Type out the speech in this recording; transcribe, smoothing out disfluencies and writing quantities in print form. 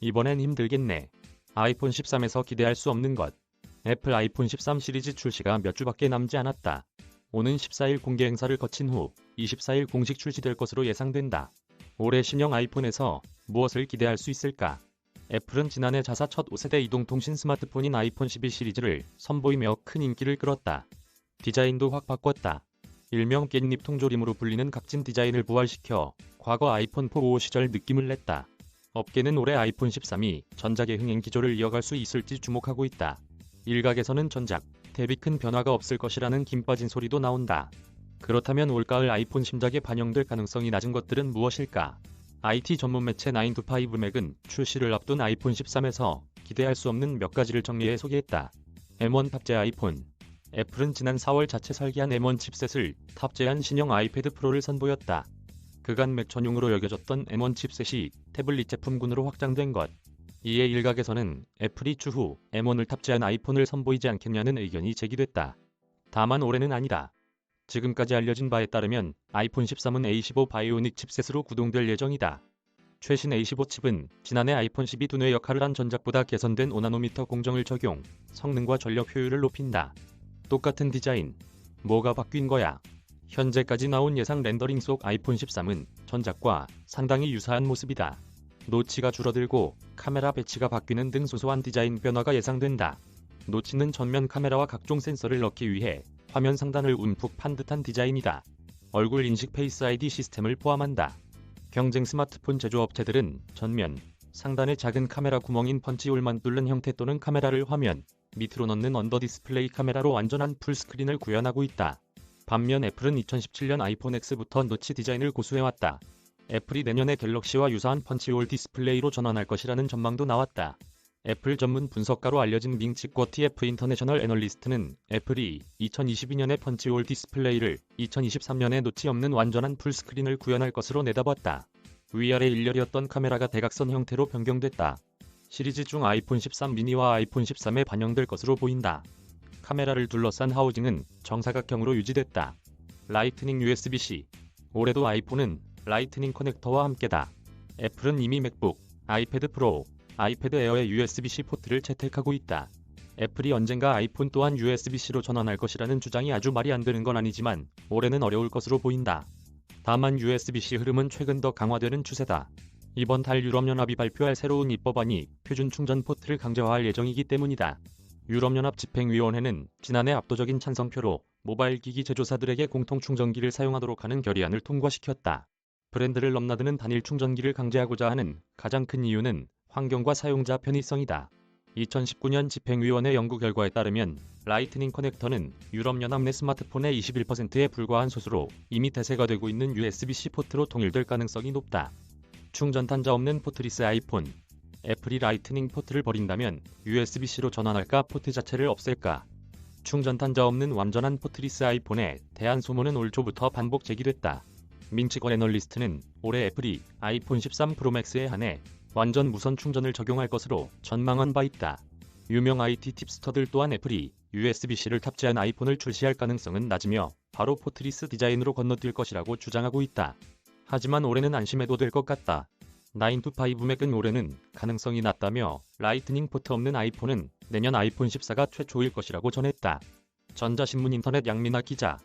이번엔 힘들겠네. 아이폰 13에서 기대할 수 없는 것. 애플 아이폰 13 시리즈 출시가 몇 주밖에 남지 않았다. 오는 14일 공개 행사를 거친 후 24일 공식 출시될 것으로 예상된다. 올해 신형 아이폰에서 무엇을 기대할 수 있을까? 애플은 지난해 자사 첫 5세대 이동통신 스마트폰인 아이폰 12 시리즈를 선보이며 큰 인기를 끌었다. 디자인도 확 바꿨다. 일명 깻잎 통조림으로 불리는 각진 디자인을 부활시켜 과거 아이폰 4 시절 느낌을 냈다. 업계는 올해 아이폰 13이 전작의 흥행 기조를 이어갈 수 있을지 주목하고 있다. 일각에서는 전작 대비 큰 변화가 없을 것이라는 김 빠진 소리도 나온다. 그렇다면 올가을 아이폰 신작에 반영될 가능성이 낮은 것들은 무엇일까? IT 전문 매체 9to5Mac은 출시를 앞둔 아이폰 13에서 기대할 수 없는 몇 가지를 정리해 소개했다. M1 탑재 아이폰. 애플은 지난 4월 자체 설계한 M1 칩셋을 탑재한 신형 아이패드 프로를 선보였다. 그간 맥 전용으로 여겨졌던 M1 칩셋이 태블릿 제품군으로 확장된 것. 이에 일각에서는 애플이 추후 M1을 탑재한 아이폰을 선보이지 않겠냐는 의견이 제기됐다. 다만 올해는 아니다. 지금까지 알려진 바에 따르면 아이폰 13은 A15 바이오닉 칩셋으로 구동될 예정이다. 최신 A15 칩은 지난해 아이폰 12 두뇌 역할을 한 전작보다 개선된 5나노미터 공정을 적용, 성능과 전력 효율을 높인다. 똑같은 디자인. 뭐가 바뀐 거야? 현재까지 나온 예상 렌더링 속 아이폰 13은 전작과 상당히 유사한 모습이다. 노치가 줄어들고 카메라 배치가 바뀌는 등 소소한 디자인 변화가 예상된다. 노치는 전면 카메라와 각종 센서를 넣기 위해 화면 상단을 움푹 판 듯한 디자인이다. 얼굴 인식 페이스 아이디 시스템을 포함한다. 경쟁 스마트폰 제조업체들은 전면, 상단에 작은 카메라 구멍인 펀치홀만 뚫는 형태 또는 카메라를 화면 밑으로 넣는 언더 디스플레이 카메라로 완전한 풀스크린을 구현하고 있다. 반면 애플은 2017년 아이폰 X부터 노치 디자인을 고수해왔다. 애플이 내년에 갤럭시와 유사한 펀치홀 디스플레이로 전환할 것이라는 전망도 나왔다. 애플 전문 분석가로 알려진 밍치권 TF 인터내셔널 애널리스트는 애플이 2022년에 펀치홀 디스플레이를 2023년에 노치 없는 완전한 풀스크린을 구현할 것으로 내다봤다. 위아래 일렬이었던 카메라가 대각선 형태로 변경됐다. 시리즈 중 아이폰 13 미니와 아이폰 13에 반영될 것으로 보인다. 카메라를 둘러싼 하우징은 정사각형으로 유지됐다. 라이트닝 USB-C. 올해도 아이폰은 라이트닝 커넥터와 함께다. 애플은 이미 맥북, 아이패드 프로, 아이패드 에어의 USB-C 포트를 채택하고 있다. 애플이 언젠가 아이폰 또한 USB-C로 전환할 것이라는 주장이 아주 말이 안 되는 건 아니지만 올해는 어려울 것으로 보인다. 다만 USB-C 흐름은 최근 더 강화되는 추세다. 이번 달 유럽연합이 발표할 새로운 입법안이 표준 충전 포트를 강제화할 예정이기 때문이다. 유럽연합 집행위원회는 지난해 압도적인 찬성표로 모바일 기기 제조사들에게 공통 충전기를 사용하도록 하는 결의안을 통과시켰다. 브랜드를 넘나드는 단일 충전기를 강제하고자 하는 가장 큰 이유는 환경과 사용자 편의성이다. 2019년 집행위원회 연구 결과에 따르면 라이트닝 커넥터는 유럽연합 내 스마트폰의 21%에 불과한 소수로 이미 대세가 되고 있는 USB-C 포트로 통일될 가능성이 높다. 충전 단자 없는 포트리스 아이폰. 애플이 라이트닝 포트를 버린다면 USB-C로 전환할까 포트 자체를 없앨까? 충전 단자 없는 완전한 포트리스 아이폰에 대한 소문은 올 초부터 반복 제기됐다. 밍치권 애널리스트는 올해 애플이 아이폰 13 프로맥스에 한해 완전 무선 충전을 적용할 것으로 전망한 바 있다. 유명 IT 팁스터들 또한 애플이 USB-C를 탑재한 아이폰을 출시할 가능성은 낮으며 바로 포트리스 디자인으로 건너뛸 것이라고 주장하고 있다. 하지만 올해는 안심해도 될 것 같다. 9to5Mac은 올해는 가능성이 낮다며 라이트닝 포트 없는 아이폰은 내년 아이폰 14가 최초일 것이라고 전했다. 전자신문 인터넷 양민아 기자.